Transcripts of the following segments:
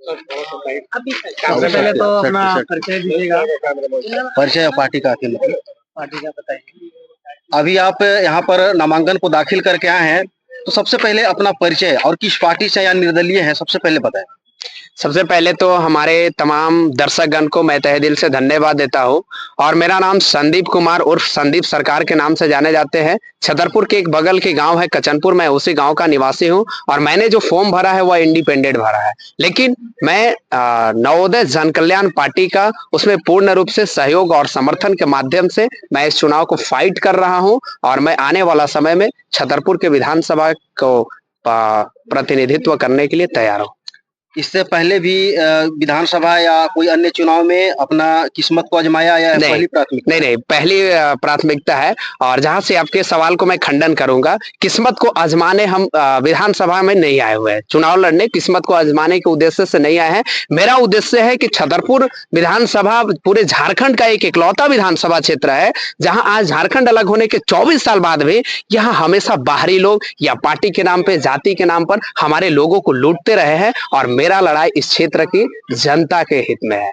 अभी सबसे पहले तो अपना परिचय दीजिएगा। परिचय पार्टी का अखिल। पार्टी का बताइए। अभी आप यहाँ पर नामांकन को दाखिल करके आए हैं, तो सबसे पहले अपना परिचय और किस पार्टी से या निर्दलीय है, सबसे पहले बताएं। सबसे पहले तो हमारे तमाम दर्शकगण को मैं तहे दिल से धन्यवाद देता हूं और मेरा नाम संदीप कुमार उर्फ संदीप सरकार के नाम से जाने जाते हैं। छतरपुर के एक बगल के गांव है कचनपुर, मैं उसी गांव का निवासी हूं और मैंने जो फॉर्म भरा है वह इंडिपेंडेंट भरा है, लेकिन मैं नवोदय जन कल्याण पार्टी का उसमें पूर्ण रूप से सहयोग और समर्थन के माध्यम से मैं इस चुनाव को फाइट कर रहा हूं और मैं आने वाला समय में छतरपुर के विधानसभा को प्रतिनिधित्व करने के लिए तैयार हूँ। इससे पहले भी विधानसभा या कोई अन्य चुनाव में अपना किस्मत को आजमाया या पहली प्राथमिकता? नहीं, पहली प्राथमिकता है। और जहां से आपके सवाल को मैं खंडन करूंगा, किस्मत को आजमाने हम विधानसभा में नहीं आए हुए हैं, चुनाव लड़ने किस्मत को आजमाने के उद्देश्य से नहीं आए हैं। मेरा उद्देश्य है कि छतरपुर विधानसभा पूरे झारखंड का एक इकलौता विधानसभा क्षेत्र है जहां आज झारखंड अलग होने के 24 साल बाद भी यहाँ हमेशा बाहरी लोग या पार्टी के नाम पे, जाति के नाम पर हमारे लोगों को लूटते रहे हैं और मेरा लड़ाई इस क्षेत्र की जनता के हित में है।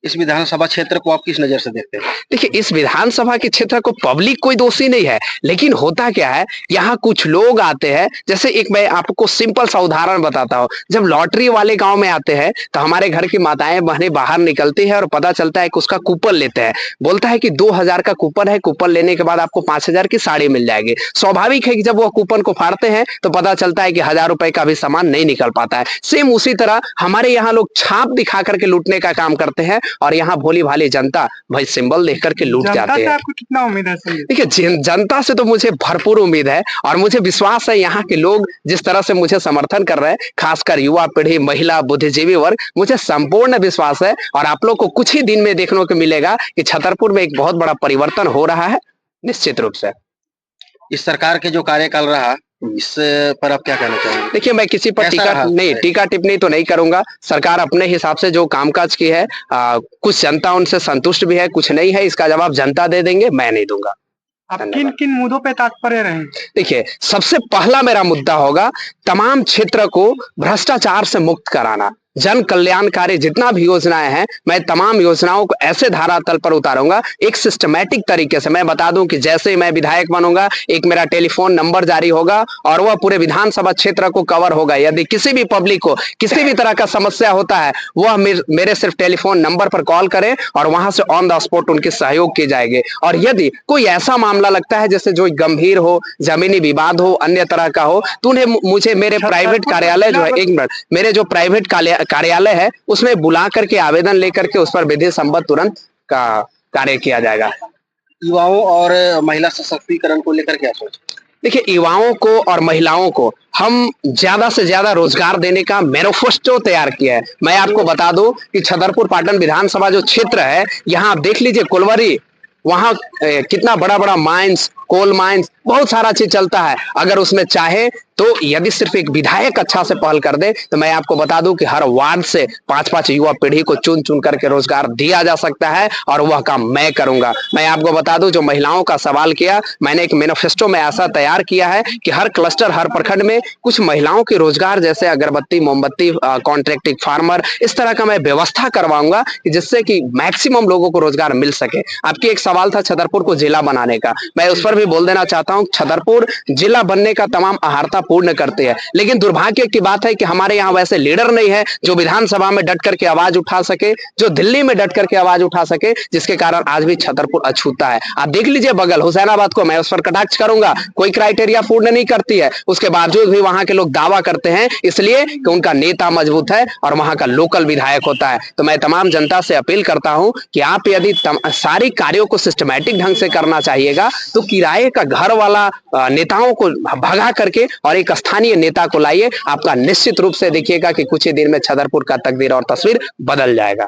इस विधानसभा क्षेत्र को आप किस नजर से देखते हैं? देखिए, इस विधानसभा के क्षेत्र को पब्लिक कोई दोषी नहीं है, लेकिन होता क्या है, यहाँ कुछ लोग आते हैं। जैसे एक मैं आपको सिंपल सा उदाहरण बताता हूँ। जब लॉटरी वाले गांव में आते हैं तो हमारे घर की माताएं बहनें बाहर निकलती है और पता चलता है कि उसका कूपन लेते हैं। बोलता है कि 2000 का कूपन है, कूपन लेने के बाद आपको 5000 की साड़ी मिल जाएगी। स्वाभाविक है कि जब वो कूपन को फाड़ते हैं तो पता चलता है कि 1000 रुपए का भी सामान नहीं निकल पाता है। सेम उसी तरह हमारे यहाँ लोग छाप दिखा करके लूटने का काम करते हैं और यहाँ भोली भाली जनता भाई सिंबल देख करके लूट जाते हैं। आपको कितना उम्मीद है? देखिए, जनता से तो मुझे भरपूर उम्मीद है और मुझे विश्वास है यहाँ के लोग जिस तरह से मुझे समर्थन कर रहे हैं, खासकर युवा पीढ़ी, महिला, बुद्धिजीवी वर्ग, मुझे संपूर्ण विश्वास है और आप लोग को कुछ ही दिन में देखने को मिलेगा कि छतरपुर में एक बहुत बड़ा परिवर्तन हो रहा है। निश्चित रूप से इस सरकार के जो कार्यकाल रहा, इस पर आप क्या कहना चाहेंगे? देखिए, मैं किसी पर टीका टिप्पणी तो नहीं करूंगा। सरकार अपने हिसाब से जो कामकाज की है, कुछ जनता उनसे संतुष्ट भी है, कुछ नहीं है। इसका जवाब जनता दे देंगे, मैं नहीं दूंगा। आप किन किन मुद्दों पे तात्पर्य रहे? देखिए, सबसे पहला मेरा मुद्दा होगा तमाम क्षेत्र को भ्रष्टाचार से मुक्त कराना। जन कल्याणकारी जितना भी योजनाएं हैं, मैं तमाम योजनाओं को ऐसे धरातल पर उतारूंगा एक सिस्टमैटिक तरीके से। मैं बता दूं कि जैसे ही मैं विधायक बनूंगा, एक मेरा टेलीफोन नंबर जारी होगा और वह पूरे विधानसभा क्षेत्र को कवर होगा। यदि किसी भी पब्लिक को किसी भी तरह का समस्या होता है, वह मेरे सिर्फ टेलीफोन नंबर पर कॉल करें और वहां से ऑन द स्पॉट उनकी सहयोग की जाएगी। और यदि कोई ऐसा मामला लगता है जैसे जो गंभीर हो, जमीनी विवाद हो, अन्य तरह का हो, तो उन्हें मुझे मेरे प्राइवेट कार्यालय जो है, एक मिनट, मेरे जो प्राइवेट कार्यालय है उसमें बुला करके आवेदन लेकर के उस पर विधि संबद्ध तुरंत का कार्य किया जाएगा। युवाओं और महिला सशक्तिकरण को लेकर क्या सोच? देखिए, युवाओं को और महिलाओं को हम ज्यादा से ज्यादा रोजगार देने का मैनिफेस्टो तैयार किया है। मैं आपको बता दूं कि छतरपुर पाटन विधानसभा जो क्षेत्र है, यहाँ आप देख लीजिए कोलवरी, वहां कितना बड़ा बड़ा माइंस, कोल माइंस, बहुत सारा चीज चलता है। अगर उसमें चाहे तो यदि सिर्फ एक विधायक अच्छा से पहल कर दे तो मैं आपको बता दूं कि हर वार्ड से 5-5 युवा पीढ़ी को चुन चुन करके रोजगार दिया जा सकता है और वह काम मैं करूंगा। मैं आपको बता दूं, जो महिलाओं का सवाल किया, मैंने एक मैनिफेस्टो में ऐसा तैयार किया है कि हर क्लस्टर, हर प्रखंड में कुछ महिलाओं के रोजगार, जैसे अगरबत्ती, मोमबत्ती, कॉन्ट्रैक्टिंग फार्मर, इस तरह का मैं व्यवस्था करवाऊंगा जिससे कि मैक्सिमम लोगों को रोजगार मिल सके। आपकी एक सवाल था छतरपुर को जिला बनाने का, मैं उस पर भी बोल देना चाहता हूँ। छतरपुर जिला बनने का तमाम आहारता पूर्ण करते हैं, लेकिन दुर्भाग्य की बात है कि हमारे यहाँ वैसे लीडर नहीं है जो विधानसभा में डट करके आवाज उठा सके, जो दिल्ली में डट करके आवाज उठा सके, जिसके कारण आज भी छतरपुर अछूता है। आप देख लीजिए बगल हुसैनाबाद को, मैं उस पर कटाक्ष करूंगा, कोई क्राइटेरिया पूर्ण नहीं करती है, उसके बावजूद भी वहां के लोग दावा करते हैं, इसलिए कि उनका नेता मजबूत है और वहां का लोकल विधायक होता है। तो मैं तमाम जनता से अपील करता हूं कि आप यदि सारी कार्यों को सिस्टमैटिक ढंग से करना चाहिएगा तो किराए का घर वाला नेताओं को भगा करके और एक स्थानीय नेता को लाइए। आपका निश्चित रूप से देखिएगा कि कुछ ही दिन में छतरपुर का तकदीर और तस्वीर बदल जाएगा।